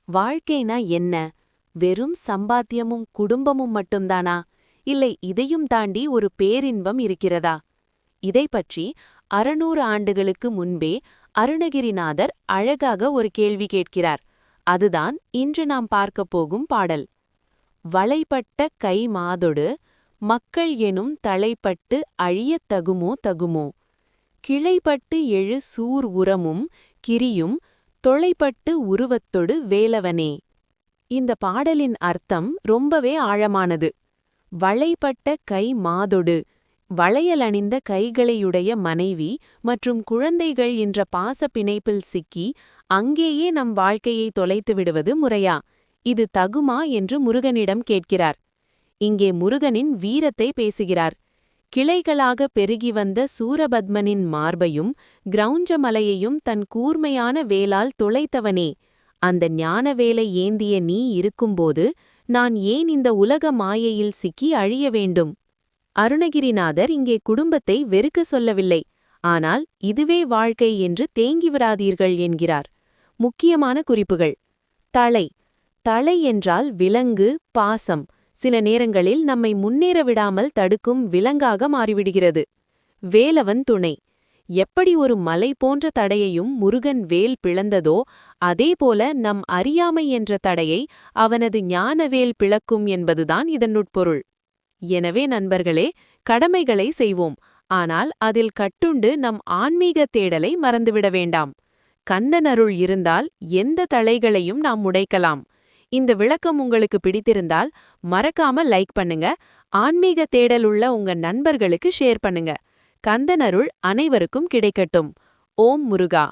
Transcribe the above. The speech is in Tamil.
வாழ்க்கைனா என்ன? வெறும் சம்பாத்தியமும் குடும்பமும் மட்டும்தானா? இல்லை இதையும் தாண்டி ஒரு பேரின்பம் இருக்கிறதா? இதை பற்றி 600 ஆண்டுகளுக்கு முன்பே அருணகிரிநாதர் அழகாக ஒரு கேள்வி கேட்கிறார். அதுதான் இன்று நாம் பார்க்கப் போகும் பாடல். வளைபட்ட கை மாதொடு மக்கள் எனும் தலைப்பட்டு அழியத் தகுமோ தகுமோ. கிளைப்பட்டு எழு சூர் உரமும் கிரியும் தொளைப்பட்டு உருவத்தொடு வேலவனே. இந்த பாடலின் அர்த்தம் ரொம்பவே ஆழமானது. வளைபட்ட கை மாதொடு, வளையல் அணிந்த கைகளையுடைய மனைவி மற்றும் குழந்தைகள் என்ற பாச பிணைப்பில் சிக்கி அங்கேயே நம் வாழ்க்கையை தொலைத்து விடுவது முறையா? இது தகுமா என்று முருகனிடம் கேட்கிறார். இங்கே முருகனின் வீரத்தை பேசுகிறார். கிளைகளாக பெருகி வந்த சூரபத்மனின் மார்பையும் கிரௌஞ்சமலையையும் தன் கூர்மையான வேலால் துளைத்தவனே, அந்த ஞான வேலை ஏந்திய நீ இருக்கும்போது நான் ஏன் இந்த உலக மாயையில் சிக்கி அழிய வேண்டும்? அருணகிரிநாதர் இங்கே குடும்பத்தை வெறுக்க சொல்லவில்லை, ஆனால் இதுவே வாழ்க்கை என்று தேங்கி விடாதீர்கள் என்கிறார். முக்கியமான குறிப்புகள். தளை. தளை என்றால் விலங்கு, பாசம். சில நேரங்களில் நம்மை முன்னேற விடாமல் தடுக்கும் விலங்காக மாறிவிடுகிறது. வேலவன் துணை. எப்படி ஒரு மலை போன்ற தடையையும் முருகன் வேல் பிளந்ததோ அதேபோல நம் அறியாமை என்ற தடையை அவனது ஞானவேல் பிளக்கும் என்பதுதான் இதன் உட்பொருள். எனவே நண்பர்களே, கடமைகளை செய்வோம், ஆனால் அதில் கட்டுண்டு நம் ஆன்மீக தேடலை மறந்துவிட வேண்டாம். கண்ணன் அருள் இருந்தால் எந்த தளைகளையும் நாம் உடைக்கலாம். இந்த விளக்கம் உங்களுக்கு பிடித்திருந்தால் மறக்காம லைக் பண்ணுங்க. ஆன்மீக தேடல் உள்ள உங்க நண்பர்களுக்கு ஷேர் பண்ணுங்க. கந்தன் அருள் அனைவருக்கும் கிடைக்கட்டும். ஓம் முருகா.